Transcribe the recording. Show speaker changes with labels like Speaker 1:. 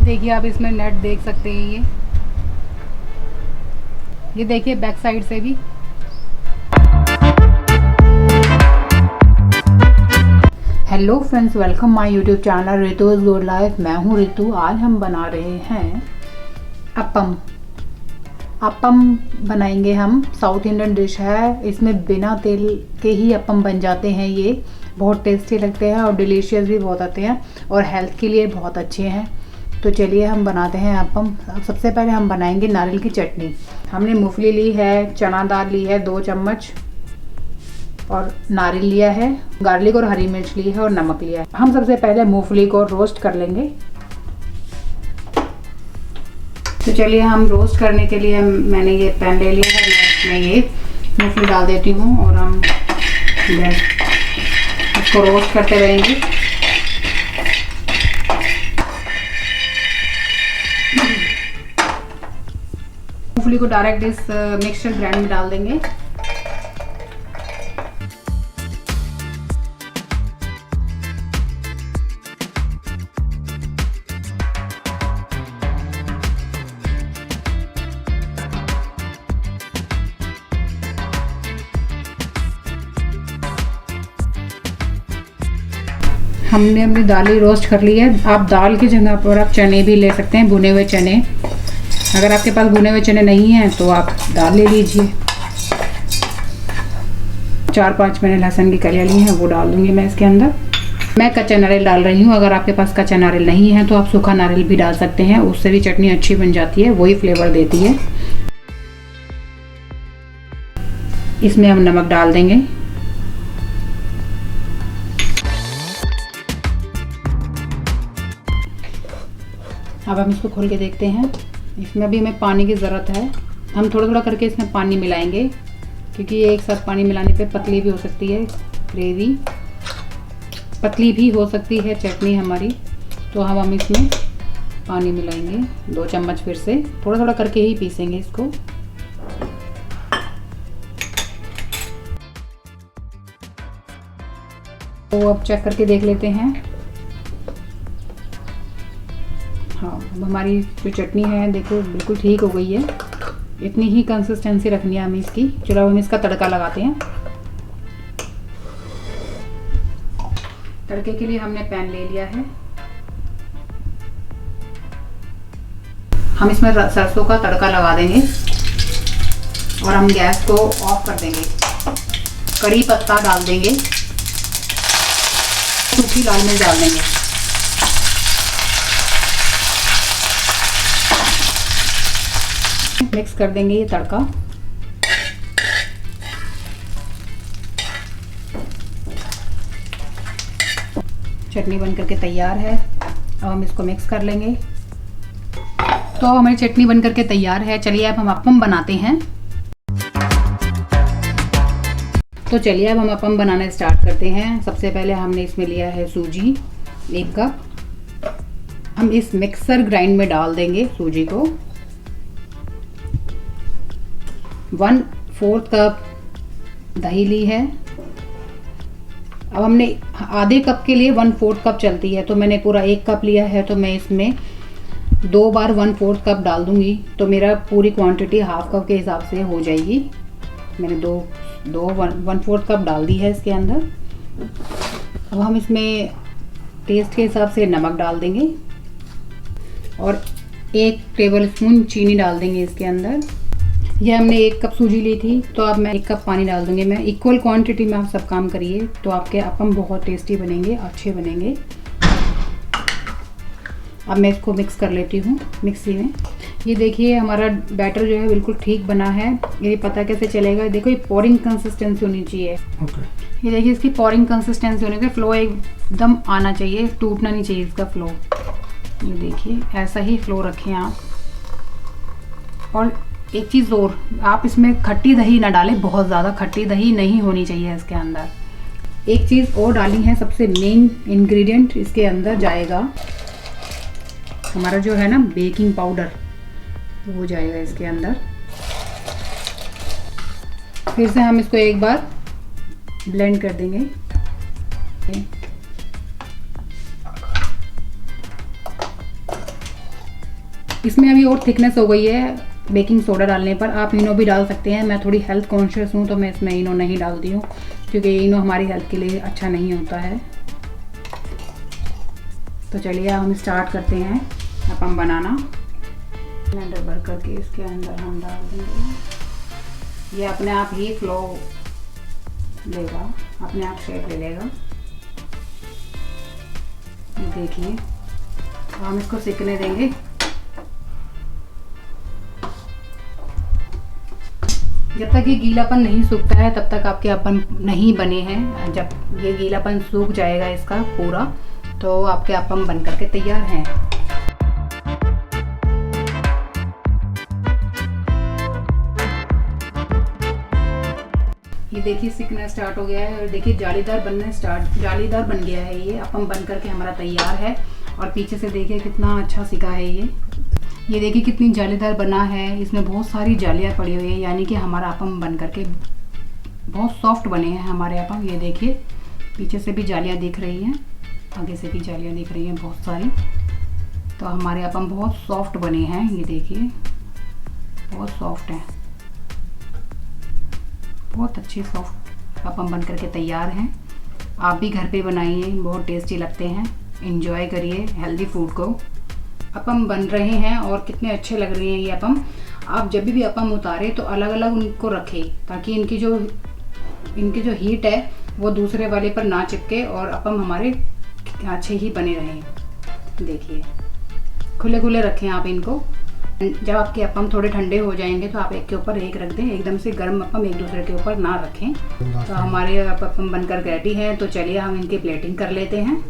Speaker 1: देखिए आप इसमें नेट देख सकते हैं। ये देखिए बैक साइड से भी। Hello friends, welcome my YouTube channel Ritu's good life. मैं हूँ रितु। आज हम बना रहे हैं अपम। अपम बनाएंगे हम। साउथ इंडियन डिश है। इसमें बिना तेल के ही अपम बन जाते हैं। ये बहुत टेस्टी लगते हैं और डिलीशियस भी बहुत आते हैं और हेल्थ के लिए बहुत अच्छे हैं। तो चलिए हम बनाते हैं अपम। सबसे पहले हम बनाएंगे नारियल की चटनी। हमने मूंगफली ली है, चना दाल ली है 2 चम्मच, और नारियल लिया है, गार्लिक और हरी मिर्च ली है और नमक लिया है। हम सबसे पहले मूंगफली को रोस्ट कर लेंगे। तो चलिए हम रोस्ट करने के लिए मैंने ये पैन ले लिया है। मैं इसमें ये मूंगफली डाल देती हूँ और हम इसको रोस्ट करते रहेंगे। मूंगफली को डायरेक्ट इस मिक्सचर ग्राइंड में डाल देंगे। हमने अपनी दाल रोस्ट कर ली है। आप दाल की जगह पर आप चने भी ले सकते हैं, भुने हुए चने। अगर आपके पास भुने हुए चने नहीं हैं तो आप दाल ले लीजिए। 4-5 मैंने लहसुन की कलियां ली हैं, वो डाल दूंगी मैं इसके अंदर। मैं कच्चा नारियल डाल रही हूँ। अगर आपके पास कच्चा नारियल नहीं है तो आप सूखा नारियल भी डाल सकते हैं, उससे भी चटनी अच्छी बन जाती है, वही फ्लेवर देती है। इसमें हम नमक डाल देंगे। अब हम इसको खोल के देखते हैं। इसमें अभी हमें पानी की ज़रूरत है। हम थोड़ा थोड़ा करके इसमें पानी मिलाएंगे, क्योंकि ये एक साथ पानी मिलाने पे पतली भी हो सकती है ग्रेवी, पतली भी हो सकती है चटनी हमारी। तो हम इसमें पानी मिलाएंगे 2 चम्मच। फिर से थोड़ा थोड़ा करके ही पीसेंगे इसको। तो अब चेक करके देख लेते हैं। हाँ, अब हमारी जो चटनी है देखो बिल्कुल ठीक हो गई है। इतनी ही कंसिस्टेंसी रखनी है हमें इसकी। चलो हम इसका तड़का लगाते हैं। तड़के के लिए हमने पैन ले लिया है। हम इसमें सरसों का तड़का लगा देंगे और हम गैस को ऑफ कर देंगे। कड़ी पत्ता डाल देंगे, सूखी लाल मिर्च डाल देंगे। मिक्स कर देंगे ये तड़का। चटनी बन करके तैयार है। अब हम इसको मिक्स कर लेंगे। तो हमारी चटनी बन करके तैयार है। चलिए अब हम अपम बनाते हैं। तो चलिए अब हम अपम बनाना स्टार्ट करते हैं। सबसे पहले हमने इसमें लिया है सूजी 1 कप। हम इस मिक्सर ग्राइंड में डाल देंगे सूजी को। 1/4 कप दही ली है। अब हमने आधे कप के लिए 1/4 कप चलती है, तो मैंने पूरा 1 कप लिया है। तो मैं इसमें 2 बार 1/4 कप डाल दूंगी, तो मेरा पूरी क्वांटिटी हाफ कप के हिसाब से हो जाएगी। मैंने 1/4 कप डाल दी है इसके अंदर। अब हम इसमें टेस्ट के हिसाब से नमक डाल देंगे और 1 टेबल स्पून चीनी डाल देंगे इसके अंदर। यह हमने 1 कप सूजी ली थी, तो अब मैं 1 कप पानी डाल दूंगी। मैं इक्वल क्वांटिटी में आप सब काम करिए, तो आपके अपम बहुत टेस्टी बनेंगे, अच्छे बनेंगे। अब मैं इसको मिक्स कर लेती हूँ मिक्सी में। ये देखिए हमारा बैटर जो है बिल्कुल ठीक बना है। ये पता कैसे चलेगा? देखो ये पोरिंग कंसिस्टेंसी होनी चाहिए। ये देखिए इसकी पोरिंग कंसिस्टेंसी होने के फ्लो एकदम आना चाहिए, टूटना नहीं चाहिए इसका फ्लो। ये देखिए ऐसा ही फ्लो रखें आप। और एक चीज़ और, आप इसमें खट्टी दही ना डालें, बहुत ज़्यादा खट्टी दही नहीं होनी चाहिए इसके अंदर। एक चीज़ और डाली है, सबसे मेन इंग्रेडिएंट इसके अंदर जाएगा हमारा जो है ना बेकिंग पाउडर, वो जाएगा इसके अंदर। फिर से हम इसको एक बार ब्लेंड कर देंगे। इसमें अभी और थिकनेस हो गई है बेकिंग सोडा डालने पर। आप इनो भी डाल सकते हैं। मैं थोड़ी हेल्थ कॉन्शियस हूँ तो मैं इसमें इनो नहीं डालती हूँ, क्योंकि इनो हमारी हेल्थ के लिए अच्छा नहीं होता है। तो चलिए हम स्टार्ट करते हैं अपन बनाना। ब्लेंडर भर करके इसके अंदर हम डाल देंगे। ये अपने आप ही फ्लो लेगा, अपने आप शेप ले लेगा। देखिए हम इसको सिकने देंगे। जब तक ये गीलापन नहीं सूखता है तब तक आपके अपन नहीं बने हैं। जब ये गीलापन सूख जाएगा इसका पूरा, तो आपके अपन बन करके तैयार हैं। ये देखिए सिकना स्टार्ट हो गया है और देखिए जालीदार जालीदार बन गया है। ये अपन बन करके हमारा तैयार है। और पीछे से देखिए कितना अच्छा सिका है ये देखिए कितनी जालीदार बना है। इसमें बहुत सारी जालियाँ पड़ी हुई है, यानी कि हमारा अपन बन करके बहुत सॉफ्ट बने हैं हमारे अपन। ये देखिए पीछे से भी जालियाँ दिख रही हैं, आगे से भी जालियाँ दिख रही हैं बहुत सारी। तो हमारे अपन बहुत सॉफ्ट बने हैं। ये देखिए बहुत सॉफ्ट है, बहुत अच्छे सॉफ्ट अपन बन करके तैयार हैं। आप भी घर पे बनाइए, बहुत टेस्टी लगते हैं। एंजॉय करिए हेल्दी फूड को। अपम बन रहे हैं और कितने अच्छे लग रहे हैं ये अपम। आप जब भी अपम उतारे तो अलग अलग उनको रखें, ताकि इनकी जो हीट है वो दूसरे वाले पर ना चिपके और अपम हमारे अच्छे ही बने रहें। देखिए खुले खुले रखें आप इनको। जब आपके अपम थोड़े ठंडे हो जाएंगे तो आप एक के ऊपर एक रख दें। एकदम से गर्म अपम एक दूसरे के ऊपर ना रखें। तो हमारे अपम बनकर रेडी हैं। तो चलिए हम इनकी प्लेटिंग कर लेते हैं।